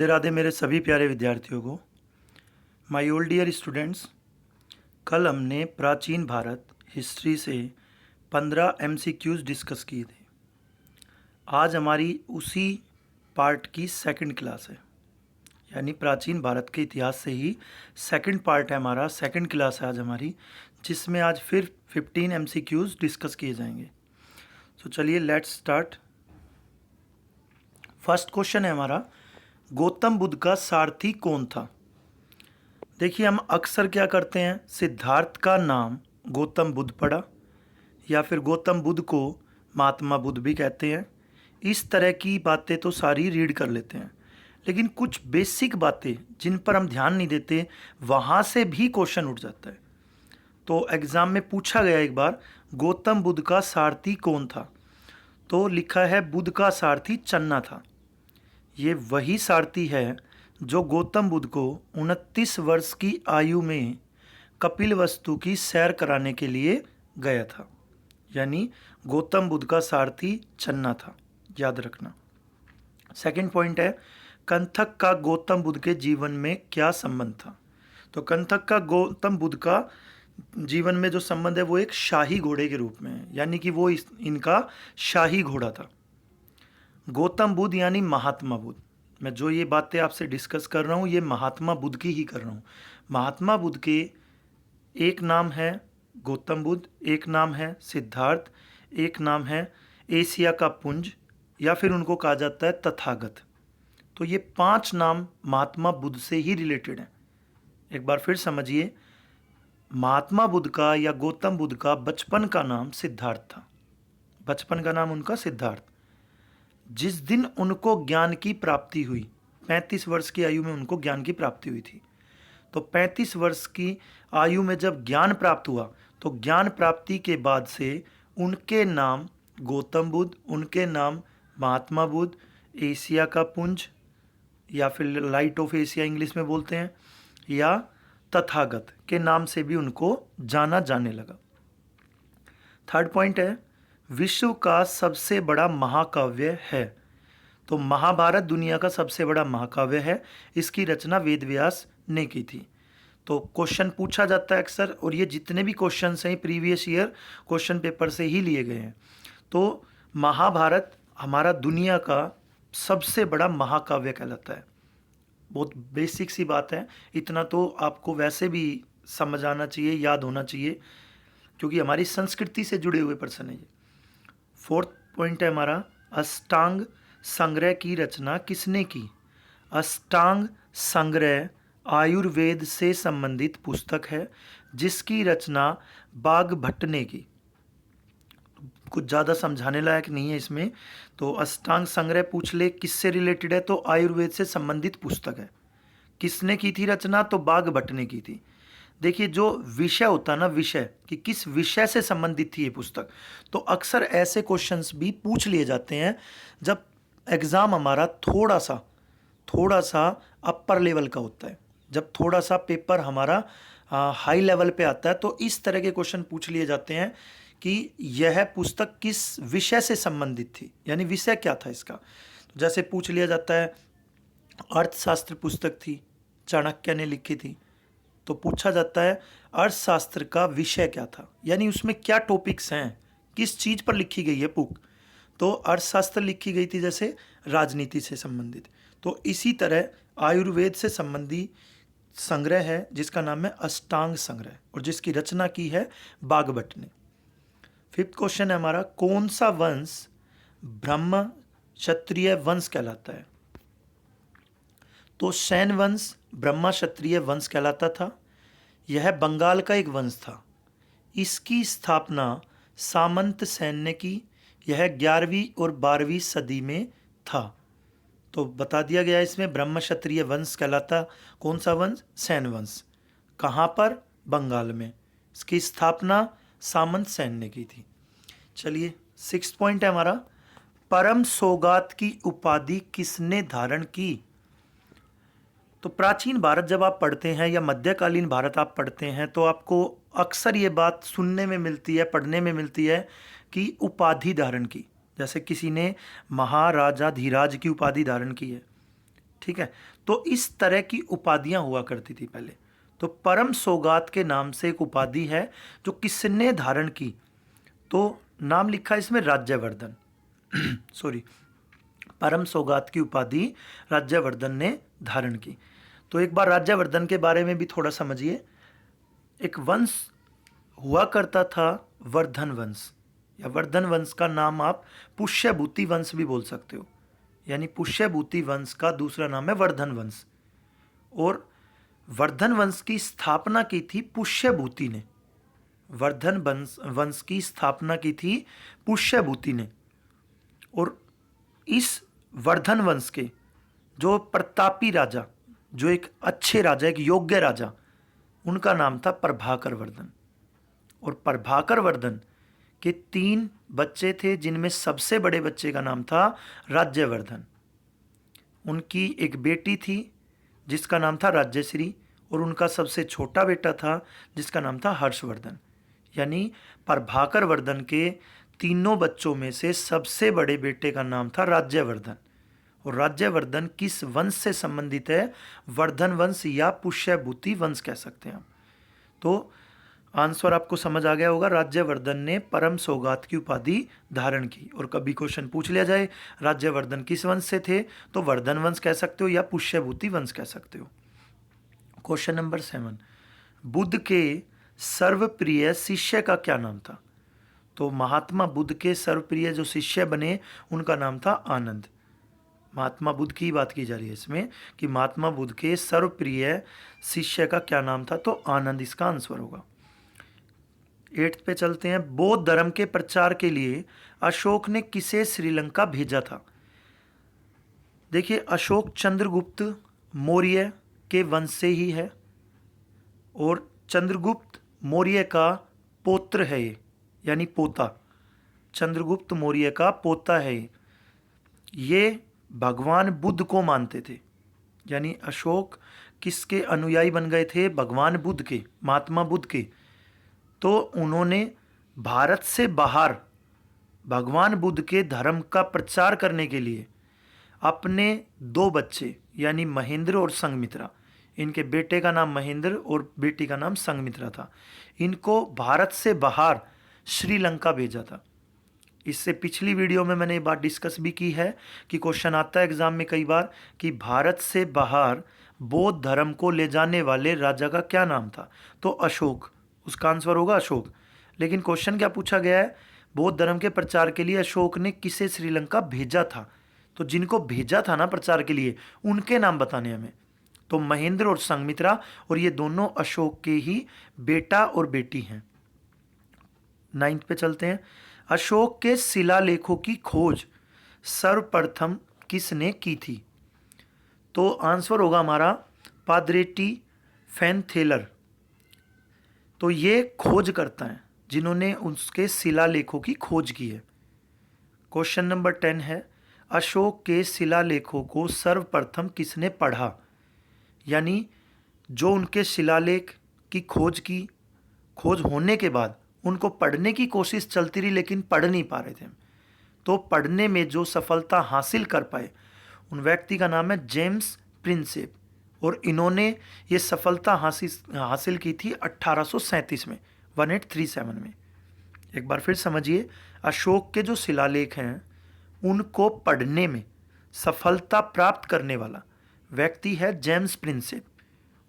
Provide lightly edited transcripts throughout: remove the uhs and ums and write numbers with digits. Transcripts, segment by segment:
राधे राधे मेरे सभी प्यारे विद्यार्थियों को। माय ओल्ड डियर स्टूडेंट्स, कल हमने प्राचीन भारत हिस्ट्री से 15 एमसीक्यूज डिस्कस किए थे। आज हमारी उसी पार्ट की सेकंड क्लास है, यानी प्राचीन भारत के इतिहास से ही सेकंड पार्ट है हमारा, सेकंड क्लास है आज हमारी, जिसमें आज फिर 15 एमसीक्यूज डिस्कस किए जाएंगे। तो चलिए लेट्स स्टार्ट। फर्स्ट क्वेश्चन है हमारा, गौतम बुद्ध का सारथी कौन था? देखिए, हम अक्सर क्या करते हैं, सिद्धार्थ का नाम गौतम बुद्ध पड़ा, या फिर गौतम बुद्ध को महात्मा बुद्ध भी कहते हैं। इस तरह की बातें तो सारी रीड कर लेते हैं, लेकिन कुछ बेसिक बातें जिन पर हम ध्यान नहीं देते, वहाँ से भी क्वेश्चन उठ जाता है। तो एग्ज़ाम में पूछा गया एक बार, गौतम बुद्ध का सारथी कौन था? तो लिखा है बुद्ध का सारथी चन्ना था। ये वही सारथी है जो गौतम बुद्ध को 29 वर्ष की आयु में कपिलवस्तु की सैर कराने के लिए गया था। यानी गौतम बुद्ध का सारथी चन्ना था, याद रखना। सेकंड पॉइंट है, कंथक का गौतम बुद्ध के जीवन में क्या संबंध था? तो कंथक का गौतम बुद्ध का जीवन में जो संबंध है वो एक शाही घोड़े के रूप में है, यानी कि वो इनका शाही घोड़ा था। गौतम बुद्ध यानी महात्मा बुद्ध। मैं जो ये बातें आपसे डिस्कस कर रहा हूँ ये महात्मा बुद्ध की ही कर रहा हूँ। महात्मा बुद्ध के एक नाम है गौतम बुद्ध, एक नाम है सिद्धार्थ, एक नाम है एशिया का पुंज, या फिर उनको कहा जाता है तथागत। तो ये 5 नाम महात्मा बुद्ध से ही रिलेटेड हैं। एक बार फिर समझिए, महात्मा बुद्ध का या गौतम बुद्ध का बचपन का नाम सिद्धार्थ था। बचपन का नाम उनका सिद्धार्थ। जिस दिन उनको ज्ञान की प्राप्ति हुई, 35 वर्ष की आयु में उनको ज्ञान की प्राप्ति हुई थी। तो 35 वर्ष की आयु में जब ज्ञान प्राप्त हुआ, तो ज्ञान प्राप्ति के बाद से उनके नाम गौतम बुद्ध, उनके नाम महात्मा बुद्ध, एशिया का पुंज या फिर लाइट ऑफ एशिया इंग्लिश में बोलते हैं, या तथागत के नाम से भी उनको जाना जाने लगा। थर्ड पॉइंट है, विश्व का सबसे बड़ा महाकाव्य है। तो महाभारत दुनिया का सबसे बड़ा महाकाव्य है। इसकी रचना वेद व्यास ने की थी। तो क्वेश्चन पूछा जाता है अक्सर, और ये जितने भी क्वेश्चन हैं प्रीवियस ईयर क्वेश्चन पेपर से ही लिए गए हैं। तो महाभारत हमारा दुनिया का सबसे बड़ा महाकाव्य कहलाता है। बहुत बेसिक सी बात है, इतना तो आपको वैसे भी समझ आना चाहिए, याद होना चाहिए, क्योंकि हमारी संस्कृति से जुड़े हुए प्रश्न है ये। फोर्थ पॉइंट है हमारा, अष्टांग संग्रह की रचना किसने की? अष्टांग संग्रह आयुर्वेद से संबंधित पुस्तक है, जिसकी रचना बाघभट्ट ने की। कुछ ज़्यादा समझाने लायक नहीं है इसमें। तो अष्टांग संग्रह पूछ ले किससे रिलेटेड है, तो आयुर्वेद से संबंधित पुस्तक है। किसने की थी रचना? तो बाघभट्ट ने की थी। देखिए, जो विषय होता है ना, विषय कि किस विषय से संबंधित थी ये पुस्तक, तो अक्सर ऐसे क्वेश्चंस भी पूछ लिए जाते हैं जब एग्ज़ाम हमारा थोड़ा सा अपर लेवल का होता है, जब थोड़ा सा पेपर हमारा हाई लेवल पे आता है, तो इस तरह के क्वेश्चन पूछ लिए जाते हैं कि यह पुस्तक किस विषय से संबंधित थी, यानी विषय क्या था इसका। जैसे पूछ लिया जाता है, अर्थशास्त्र पुस्तक थी, चाणक्य ने लिखी थी, तो पूछा जाता है अर्थशास्त्र का विषय क्या था, यानी उसमें क्या टॉपिक्स हैं, किस चीज़ पर लिखी गई है बुक। तो अर्थशास्त्र लिखी गई थी जैसे राजनीति से संबंधित। तो इसी तरह आयुर्वेद से संबंधी संग्रह है जिसका नाम है अष्टांग संग्रह, और जिसकी रचना की है बाघभट्ट ने। फिफ्थ क्वेश्चन है हमारा, कौन सा वंश ब्रह्म क्षत्रिय वंश कहलाता है? तो सैन वंश ब्रह्मा क्षत्रिय वंश कहलाता था। यह बंगाल का एक वंश था। इसकी स्थापना सामंत सैन ने की। यह 11वीं और 12वीं सदी में था। तो बता दिया गया इसमें ब्रह्म क्षत्रिय वंश कहलाता कौन सा वंश? सैन वंश। कहाँ पर? बंगाल में। इसकी स्थापना सामंत सैन ने की थी। चलिए, 6th पॉइंट है हमारा, परम सौगात की उपाधि किसने धारण की? तो प्राचीन भारत जब आप पढ़ते हैं या मध्यकालीन भारत आप पढ़ते हैं, तो आपको अक्सर ये बात सुनने में मिलती है, पढ़ने में मिलती है कि उपाधि धारण की। जैसे किसी ने महाराजा धीराज की उपाधि धारण की है, ठीक है। तो इस तरह की उपाधियां हुआ करती थी पहले। तो परम सौगात के नाम से एक उपाधि है जो किसने धारण की, तो नाम लिखा इसमें राज्यवर्धन। सॉरी, परम सौगात की उपाधि राज्यवर्धन ने धारण की। तो एक बार राज्यवर्धन के बारे में भी थोड़ा समझिए। एक वंश हुआ करता था वर्धन वंश, या वर्धन वंश का नाम आप पुष्यभूति वंश भी बोल सकते हो, यानी पुष्यभूति वंश का दूसरा नाम है वर्धन वंश। और वर्धन वंश की स्थापना की थी पुष्यभूति ने। वर्धन वंश की स्थापना की थी पुष्यभूति ने। और इस वर्धन वंश के जो प्रतापी राजा, जो एक अच्छे राजा, एक योग्य राजा, उनका नाम था प्रभाकर वर्धन। और प्रभाकर वर्धन के 3 बच्चे थे, जिनमें सबसे बड़े बच्चे का नाम था राज्यवर्धन। उनकी एक बेटी थी जिसका नाम था राज्यश्री, और उनका सबसे छोटा बेटा था जिसका नाम था हर्षवर्धन। यानी प्रभाकर वर्धन के तीनों बच्चों में से सबसे बड़े बेटे का नाम था राज्यवर्धन। और राज्यवर्धन किस वंश से संबंधित है? वर्धन वंश या पुष्यभूति वंश कह सकते हैं आप। तो आंसर आपको समझ आ गया होगा, राज्यवर्धन ने परम सौगात की उपाधि धारण की। और कभी क्वेश्चन पूछ लिया जाए राज्यवर्धन किस वंश से थे, तो वर्धन वंश कह सकते हो या पुष्यभूति वंश कह सकते हो। क्वेश्चन नंबर 7, बुद्ध के सर्वप्रिय शिष्य का क्या नाम था? तो महात्मा बुद्ध के सर्वप्रिय जो शिष्य बने उनका नाम था आनंद। महात्मा बुद्ध की बात की जा रही है इसमें कि महात्मा बुद्ध के सर्वप्रिय शिष्य का क्या नाम था, तो आनंद इसका आंसर होगा। 8 पे चलते हैं। बौद्ध धर्म के प्रचार के लिए अशोक ने किसे श्रीलंका भेजा था? देखिए, अशोक चंद्रगुप्त मौर्य के वंश से ही है, और चंद्रगुप्त मौर्य का पौत्र है ये, यानी पोता। चंद्रगुप्त मौर्य का पोता है ये भगवान बुद्ध को मानते थे। यानी अशोक किसके अनुयायी बन गए थे? भगवान बुद्ध के, महात्मा बुद्ध के। तो उन्होंने भारत से बाहर भगवान बुद्ध के धर्म का प्रचार करने के लिए अपने 2 बच्चे, यानी महेंद्र और संघमित्रा, इनके बेटे का नाम महेंद्र और बेटी का नाम संघमित्रा था, इनको भारत से बाहर श्रीलंका भेजा था। इससे पिछली वीडियो में मैंने ये बात डिस्कस भी की है कि क्वेश्चन आता है एग्जाम में कई बार कि भारत से बाहर बौद्ध धर्म को ले जाने वाले राजा का क्या नाम था, तो अशोक, उसका आंसर होगा अशोक। लेकिन क्वेश्चन क्या पूछा गया है? बौद्ध धर्म के प्रचार के लिए अशोक ने किसे श्रीलंका भेजा था? तो जिनको भेजा था ना प्रचार के लिए, उनके नाम बताने हमें। तो महेंद्र और संघमित्रा, और ये दोनों अशोक के ही बेटा और बेटी हैं। 9 पे चलते हैं। अशोक के शिलालेखों की खोज सर्वप्रथम किसने की थी? तो आंसर होगा हमारा पादरेटी फैनथेलर। तो ये खोज करता है जिन्होंने उसके शिलालेखों की खोज की है। क्वेश्चन नंबर 10 है, अशोक के शिलालेखों को सर्वप्रथम किसने पढ़ा? यानी जो उनके शिलालेख की खोज होने के बाद उनको पढ़ने की कोशिश चलती रही, लेकिन पढ़ नहीं पा रहे थे। तो पढ़ने में जो सफलता हासिल कर पाए उन व्यक्ति का नाम है जेम्स प्रिंसेप, और इन्होंने ये सफलता हासिल की थी 1837 में, 1837 में। एक बार फिर समझिए, अशोक के जो शिलालेख हैं उनको पढ़ने में सफलता प्राप्त करने वाला व्यक्ति है जेम्स प्रिंसेप।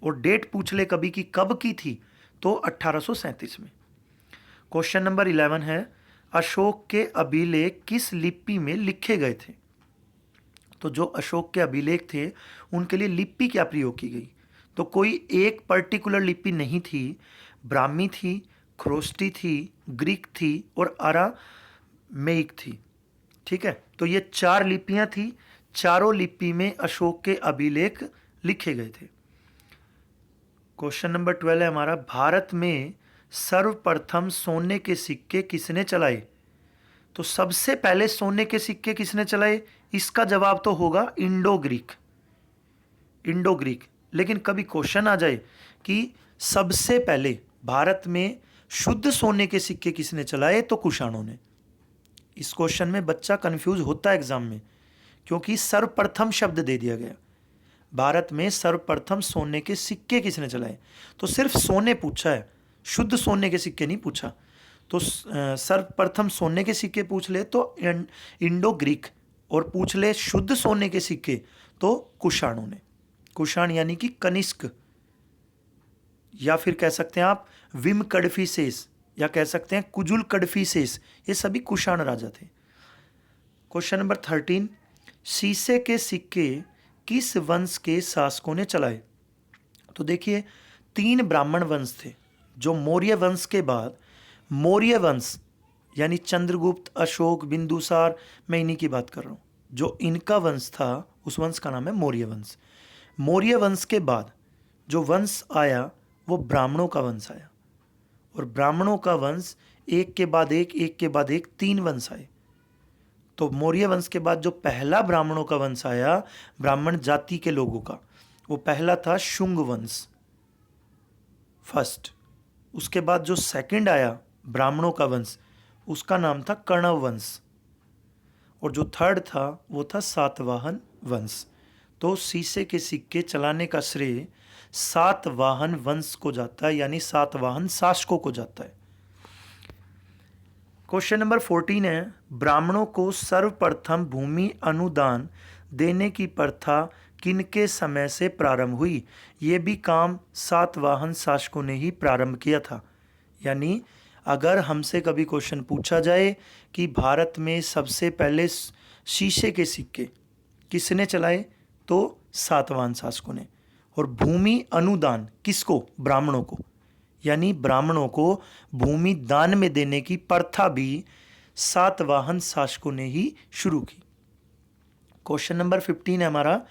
और डेट पूछ ले कभी कि कब की थी, तो 1837 में। क्वेश्चन नंबर 11 है, अशोक के अभिलेख किस लिपि में लिखे गए थे? तो जो अशोक के अभिलेख थे उनके लिए लिपि क्या प्रयोग की गई? तो कोई एक पर्टिकुलर लिपि नहीं थी, ब्राह्मी थी, ख्रोष्टी थी, ग्रीक थी और अरामेइक थी। ठीक है, तो ये 4 लिपियां थी। चारों लिपि में अशोक के अभिलेख लिखे गए थे। क्वेश्चन नंबर 12 है हमारा, भारत में सर्वप्रथम सोने के सिक्के किसने चलाए? तो सबसे पहले सोने के सिक्के किसने चलाए? इसका जवाब तो होगा इंडो ग्रीक। लेकिन कभी क्वेश्चन आ जाए कि सबसे पहले भारत में शुद्ध सोने के सिक्के किसने चलाए, तो कुषाणों ने। इस क्वेश्चन में बच्चा कंफ्यूज होता है एग्जाम में, क्योंकि सर्वप्रथम शब्द दे दिया गया। भारत में सर्वप्रथम सोने के सिक्के किसने चलाए? तो सिर्फ सोने पूछा है, शुद्ध सोने के सिक्के नहीं पूछा। तो सर्वप्रथम सोने के सिक्के पूछ ले तो इंडो ग्रीक, और पूछ ले शुद्ध सोने के सिक्के तो कुषाणों ने। कुषाण यानी कि कनिष्क, या फिर कह सकते हैं आप विम कडफिसेस, या कह सकते हैं कुजुल कडफिसेस, ये सभी कुषाण राजा थे। क्वेश्चन नंबर 13, शीशे के सिक्के किस वंश के शासकों ने चलाए? तो देखिए 3 ब्राह्मण वंश थे जो मौर्य वंश के बाद, मौर्य वंश यानी चंद्रगुप्त, अशोक, बिंदुसार, मैं इन्हीं की बात कर रहा हूँ। जो इनका वंश था उस वंश का नाम है मौर्य वंश। मौर्य वंश के बाद जो वंश आया वो ब्राह्मणों का वंश आया, और ब्राह्मणों का वंश एक के बाद एक 3 वंश आए। तो मौर्य वंश के बाद जो पहला ब्राह्मणों का वंश आया, ब्राह्मण जाति के लोगों का, वो पहला था शुंग वंश, फर्स्ट। उसके बाद जो सेकंड आया ब्राह्मणों का वंश, उसका नाम था कण्व वंश, और जो थर्ड था वो था सातवाहन वंश। तो शीशे के सिक्के चलाने का श्रेय सातवाहन वंश को जाता है, यानी सातवाहन शासकों को जाता है। क्वेश्चन नंबर 14 है, ब्राह्मणों को सर्वप्रथम भूमि अनुदान देने की प्रथा किनके समय से प्रारंभ हुई? ये भी काम सातवाहन शासकों ने ही प्रारंभ किया था। यानी अगर हमसे कभी क्वेश्चन पूछा जाए कि भारत में सबसे पहले शीशे के सिक्के किसने चलाए, तो सातवाहन शासकों ने। और भूमि अनुदान किसको? ब्राह्मणों को। यानी ब्राह्मणों को भूमि दान में देने की प्रथा भी सातवाहन शासकों ने ही शुरू की। क्वेश्चन नंबर 15 है हमारा,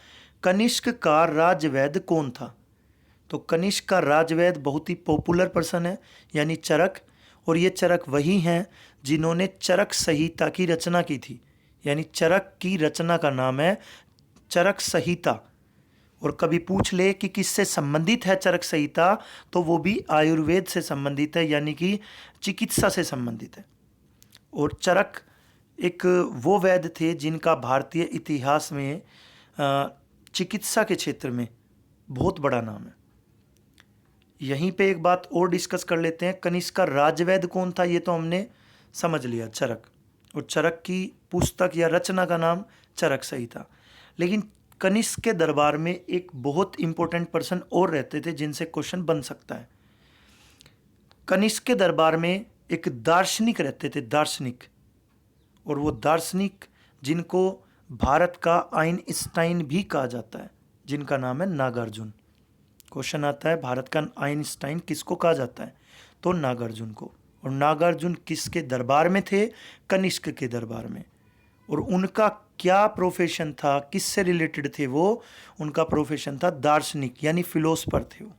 कनिष्क का राजवैद्य कौन था? तो कनिष्क का राजवैद्य बहुत ही पॉपुलर पर्सन है, यानी चरक। और ये चरक वही हैं जिन्होंने चरक संहिता की रचना की थी। यानी चरक की रचना का नाम है चरक संहिता। और कभी पूछ ले कि किससे संबंधित है चरक संहिता, तो वो भी आयुर्वेद से संबंधित है, यानी कि चिकित्सा से संबंधित है। और चरक एक वो वैद्य थे जिनका भारतीय इतिहास में चिकित्सा के क्षेत्र में बहुत बड़ा नाम है। यहीं पे एक बात और डिस्कस कर लेते हैं, कनिष्क का राजवैद्य कौन था? ये तो हमने समझ लिया, चरक। और चरक की पुस्तक या रचना का नाम चरक संहिता। लेकिन कनिष्क के दरबार में एक बहुत इंपॉर्टेंट पर्सन और रहते थे जिनसे क्वेश्चन बन सकता है। कनिष्क के दरबार में एक दार्शनिक रहते थे, दार्शनिक। और वो दार्शनिक जिनको भारत का आइंस्टाइन भी कहा जाता है, जिनका नाम है नागार्जुन। क्वेश्चन आता है भारत का आइंस्टाइन किसको कहा जाता है? तो नागार्जुन को। और नागार्जुन किसके दरबार में थे? कनिष्क के दरबार में। और उनका क्या प्रोफेशन था, किससे रिलेटेड थे वो? उनका प्रोफेशन था दार्शनिक, यानी फिलोसफर थे वो।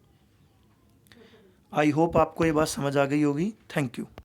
आई होप आपको ये बात समझ आ गई होगी। Thank you.